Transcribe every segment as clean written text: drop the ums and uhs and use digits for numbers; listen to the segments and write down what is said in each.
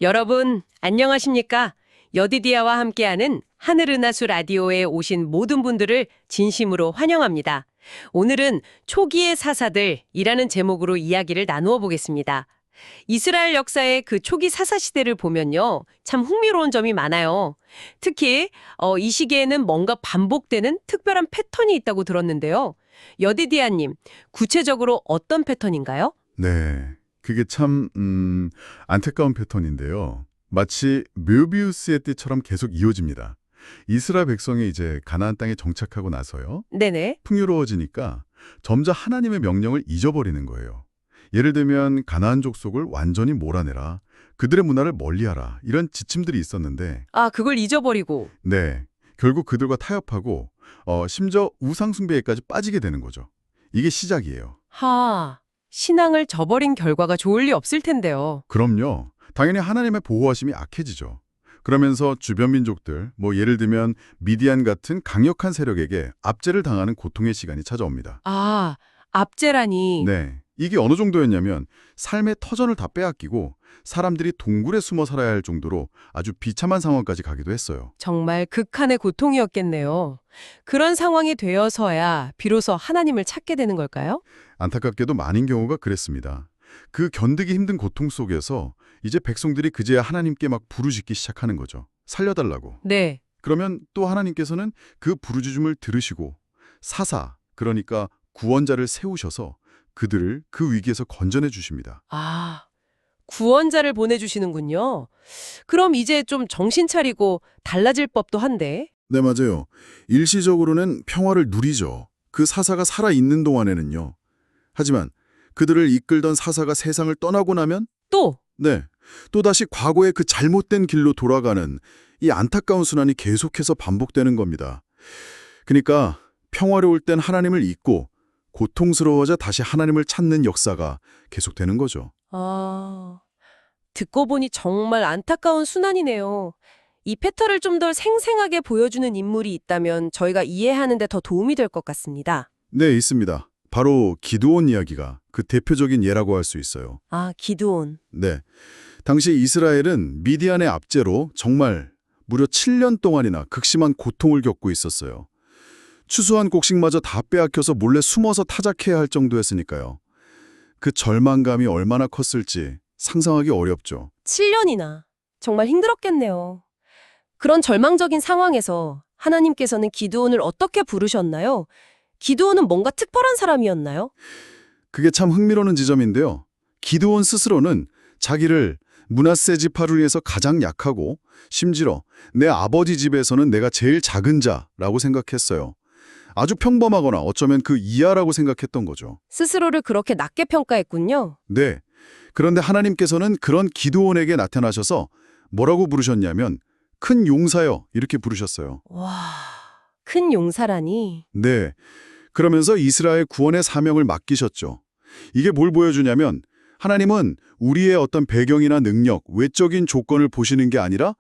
여러분, 안녕하십니까? 여디디아와 함께하는 하늘은하수 라디오에 오신 모든 분들을 진심으로 환영합니다. 오늘은 초기의 사사들이라는 제목으로 이야기를 나누어 보겠습니다. 이스라엘 역사의 그 초기 사사 시대를 보면요, 참 흥미로운 점이 많아요. 특히 이 시기에는 뭔가 반복되는 특별한 패턴이 있다고 들었는데요. 여디디아님, 구체적으로 어떤 패턴인가요? 네, 그게 참 안타까운 패턴인데요. 마치 묘비우스의 띠처럼 계속 이어집니다. 이스라엘 백성이 이제 가나안 땅에 정착하고 나서요. 네네. 풍요로워지니까 점차 하나님의 명령을 잊어버리는 거예요. 예를 들면 가나안 족속을 완전히 몰아내라, 그들의 문화를 멀리하라 이런 지침들이 있었는데 아, 그걸 잊어버리고. 네, 결국 그들과 타협하고 심지어 우상 숭배에까지 빠지게 되는 거죠. 이게 시작이에요. 신앙을 저버린 결과가 좋을 리 없을 텐데요. 그럼요. 당연히 하나님의 보호하심이 악해지죠. 그러면서 주변 민족들, 예를 들면 미디안 같은 강력한 세력에게 압제를 당하는 고통의 시간이 찾아옵니다. 압제라니. 네, 이게 어느 정도였냐면 삶의 터전을 다 빼앗기고 사람들이 동굴에 숨어 살아야 할 정도로 아주 비참한 상황까지 가기도 했어요. 정말 극한의 고통이었겠네요. 그런 상황이 되어서야 비로소 하나님을 찾게 되는 걸까요? 안타깝게도 많은 경우가 그랬습니다. 그 견디기 힘든 고통 속에서 이제 백성들이 그제야 하나님께 막 부르짖기 시작하는 거죠. 살려달라고. 네. 그러면 또 하나님께서는 그 부르짖음을 들으시고 사사, 그러니까 구원자를 세우셔서 그들을 그 위기에서 건져내 주십니다. 구원자를 보내주시는군요. 그럼 이제 좀 정신 차리고 달라질 법도 한데. 네, 맞아요. 일시적으로는 평화를 누리죠. 그 사사가 살아있는 동안에는요. 하지만 그들을 이끌던 사사가 세상을 떠나고 나면 또 네, 또다시 과거의 그 잘못된 길로 돌아가는 이 안타까운 순환이 계속해서 반복되는 겁니다. 그러니까 평화로울 땐 하나님을 잊고 고통스러워져 다시 하나님을 찾는 역사가 계속되는 거죠. 듣고 보니 정말 안타까운 순환이네요. 이 패턴을 좀 더 생생하게 보여주는 인물이 있다면 저희가 이해하는 데 더 도움이 될 것 같습니다. 네, 있습니다. 바로 기드온 이야기가 그 대표적인 예라고 할 수 있어요. 기드온. 네, 당시 이스라엘은 미디안의 압제로 정말 무려 7년 동안이나 극심한 고통을 겪고 있었어요. 추수한 곡식마저 다 빼앗겨서 몰래 숨어서 타작해야 할 정도였으니까요. 그 절망감이 얼마나 컸을지 상상하기 어렵죠. 7년이나. 정말 힘들었겠네요. 그런 절망적인 상황에서 하나님께서는 기드온을 어떻게 부르셨나요? 기드온은 뭔가 특별한 사람이었나요? 그게 참 흥미로운 지점인데요. 기드온 스스로는 자기를 므낫세 지파를 위해서 가장 약하고 심지어 내 아버지 집에서는 내가 제일 작은 자라고 생각했어요. 아주 평범하거나 어쩌면 그 이하라고 생각했던 거죠. 스스로를 그렇게 낮게 평가했군요. 네. 그런데 하나님께서는 그런 기드온에게 나타나셔서 뭐라고 부르셨냐면 큰 용사여 이렇게 부르셨어요. 와, 큰 용사라니. 네. 그러면서 이스라엘 구원의 사명을 맡기셨죠. 이게 뭘 보여주냐면 하나님은 우리의 어떤 배경이나 능력, 외적인 조건을 보시는 게 아니라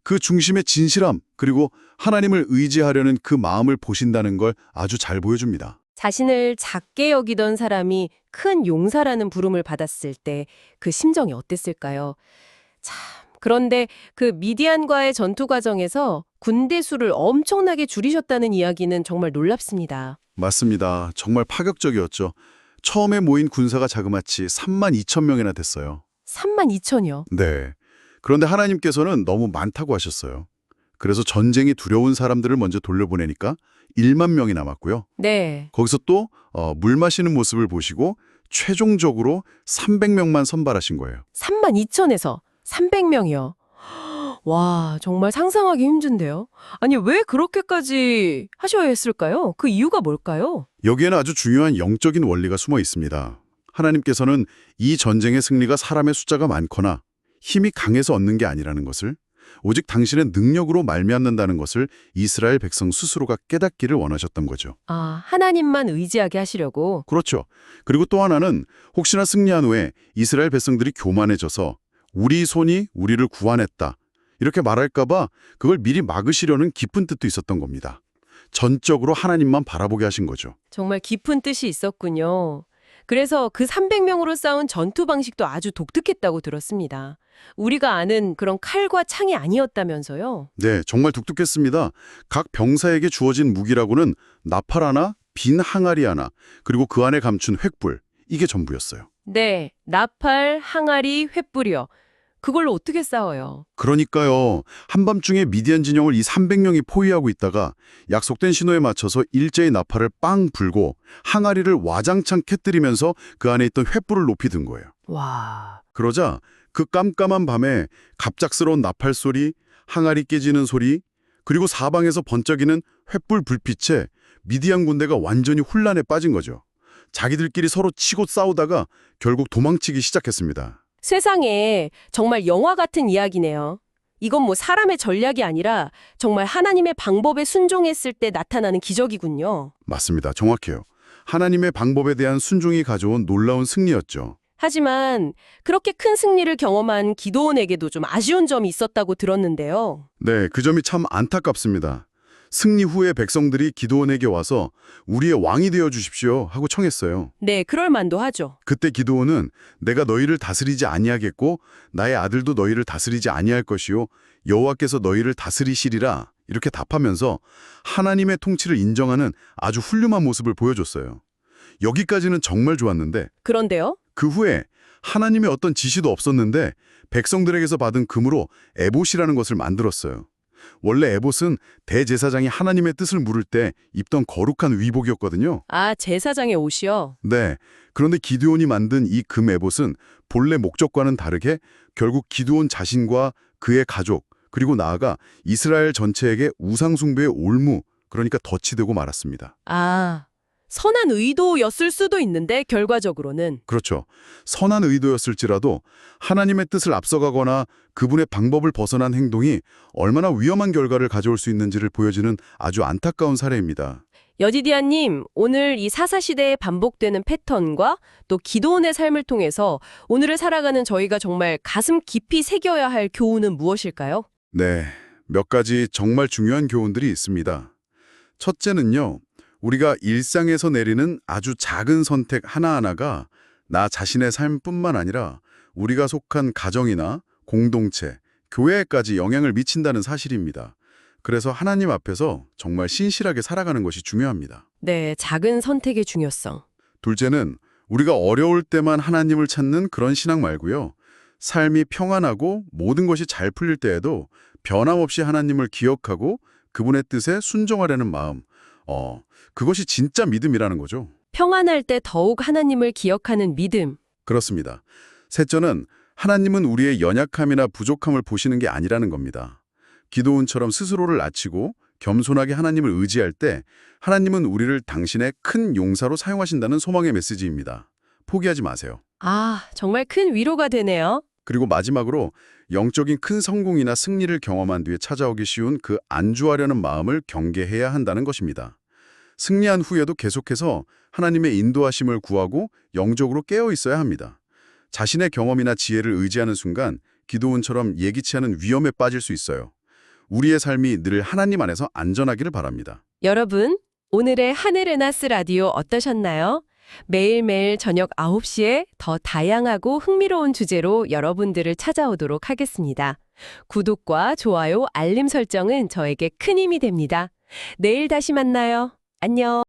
그 중심의 진실함, 그리고 하나님을 의지하려는 그 마음을 보신다는 걸 아주 잘 보여줍니다. 자신을 작게 여기던 사람이 큰 용사라는 부름을 받았을 때 그 심정이 어땠을까요? 참, 그런데 그 미디안과의 전투 과정에서 군대 수를 엄청나게 줄이셨다는 이야기는 정말 놀랍습니다. 맞습니다. 정말 파격적이었죠. 처음에 모인 군사가 자그마치 32,000명이나 됐어요. 32,000여. 네. 그런데 하나님께서는 너무 많다고 하셨어요. 그래서 전쟁이 두려운 사람들을 먼저 돌려보내니까 1만 명이 남았고요. 네. 거기서 또 물 마시는 모습을 보시고 최종적으로 300명만 선발하신 거예요. 32,000에서 300명이요. 와, 정말 상상하기 힘든데요. 아니, 왜 그렇게까지 하셔야 했을까요? 그 이유가 뭘까요? 여기에는 아주 중요한 영적인 원리가 숨어 있습니다. 하나님께서는 이 전쟁의 승리가 사람의 숫자가 많거나 힘이 강해서 얻는 게 아니라는 것을, 오직 당신의 능력으로 말미암는다는 것을 이스라엘 백성 스스로가 깨닫기를 원하셨던 거죠. 하나님만 의지하게 하시려고. 그렇죠. 그리고 또 하나는 혹시나 승리한 후에 이스라엘 백성들이 교만해져서 우리 손이 우리를 구원했다 이렇게 말할까 봐 그걸 미리 막으시려는 깊은 뜻도 있었던 겁니다. 전적으로 하나님만 바라보게 하신 거죠. 정말 깊은 뜻이 있었군요. 그래서 그 300명으로 싸운 전투 방식도 아주 독특했다고 들었습니다. 우리가 아는 그런 칼과 창이 아니었다면서요? 네, 정말 독특했습니다. 각 병사에게 주어진 무기라고는 나팔 하나, 빈 항아리 하나, 그리고 그 안에 감춘 횃불. 이게 전부였어요. 네, 나팔, 항아리, 횃불이요. 그걸로 어떻게 싸워요? 그러니까요. 한밤중에 미디안 진영을 이 300명이 포위하고 있다가 약속된 신호에 맞춰서 일제히 나팔을 빵 불고 항아리를 와장창 캐뜨리면서 그 안에 있던 횃불을 높이 든 거예요. 와, 그러자 그 깜깜한 밤에 갑작스러운 나팔 소리, 항아리 깨지는 소리, 그리고 사방에서 번쩍이는 횃불 불빛에 미디안 군대가 완전히 혼란에 빠진 거죠. 자기들끼리 서로 치고 싸우다가 결국 도망치기 시작했습니다. 세상에 정말 영화 같은 이야기네요. 이건 뭐 사람의 전략이 아니라 정말 하나님의 방법에 순종했을 때 나타나는 기적이군요. 맞습니다. 정확해요. 하나님의 방법에 대한 순종이 가져온 놀라운 승리였죠. 하지만 그렇게 큰 승리를 경험한 기도원에게도 좀 아쉬운 점이 있었다고 들었는데요. 네, 그 점이 참 안타깝습니다. 승리 후에 백성들이 기드온에게 와서 우리의 왕이 되어 주십시오 하고 청했어요. 네, 그럴 만도 하죠. 그때 기드온은 내가 너희를 다스리지 아니하겠고 나의 아들도 너희를 다스리지 아니할 것이요 여호와께서 너희를 다스리시리라 이렇게 답하면서 하나님의 통치를 인정하는 아주 훌륭한 모습을 보여줬어요. 여기까지는 정말 좋았는데 그런데요? 그 후에 하나님의 어떤 지시도 없었는데 백성들에게서 받은 금으로 에봇이라는 것을 만들었어요. 원래 에봇은 대제사장이 하나님의 뜻을 물을 때 입던 거룩한 위복이었거든요. 아, 제사장의 옷이요? 네. 그런데 기드온이 만든 이 금 에봇은 본래 목적과는 다르게 결국 기드온 자신과 그의 가족 그리고 나아가 이스라엘 전체에게 우상 숭배의 올무, 그러니까 덫이 되고 말았습니다. 아, 선한 의도였을 수도 있는데 결과적으로는. 그렇죠. 선한 의도였을지라도 하나님의 뜻을 앞서가거나 그분의 방법을 벗어난 행동이 얼마나 위험한 결과를 가져올 수 있는지를 보여주는 아주 안타까운 사례입니다. 여디디아님, 오늘 이 사사시대에 반복되는 패턴과 또 기도원의 삶을 통해서 오늘을 살아가는 저희가 정말 가슴 깊이 새겨야 할 교훈은 무엇일까요? 네, 몇 가지 정말 중요한 교훈들이 있습니다. 첫째는요, 우리가 일상에서 내리는 아주 작은 선택 하나하나가 나 자신의 삶뿐만 아니라 우리가 속한 가정이나 공동체, 교회에까지 영향을 미친다는 사실입니다. 그래서 하나님 앞에서 정말 신실하게 살아가는 것이 중요합니다. 네, 작은 선택의 중요성. 둘째는 우리가 어려울 때만 하나님을 찾는 그런 신앙 말고요. 삶이 평안하고 모든 것이 잘 풀릴 때에도 변함없이 하나님을 기억하고 그분의 뜻에 순종하려는 마음. 그것이 진짜 믿음이라는 거죠. 평안할 때 더욱 하나님을 기억하는 믿음. 그렇습니다. 셋째는 하나님은 우리의 연약함이나 부족함을 보시는 게 아니라는 겁니다. 기도원처럼 스스로를 낮추고 겸손하게 하나님을 의지할 때 하나님은 우리를 당신의 큰 용사로 사용하신다는 소망의 메시지입니다. 포기하지 마세요. 아, 정말 큰 위로가 되네요. 그리고 마지막으로 영적인 큰 성공이나 승리를 경험한 뒤에 찾아오기 쉬운 그 안주하려는 마음을 경계해야 한다는 것입니다. 승리한 후에도 계속해서 하나님의 인도하심을 구하고 영적으로 깨어 있어야 합니다. 자신의 경험이나 지혜를 의지하는 순간 기도원처럼 예기치 않은 위험에 빠질 수 있어요. 우리의 삶이 늘 하나님 안에서 안전하기를 바랍니다. 여러분, 오늘의 하늘의 나스 라디오 어떠셨나요? 매일매일 저녁 9시에 더 다양하고 흥미로운 주제로 여러분들을 찾아오도록 하겠습니다. 구독과 좋아요, 알림 설정은 저에게 큰 힘이 됩니다. 내일 다시 만나요. 안녕.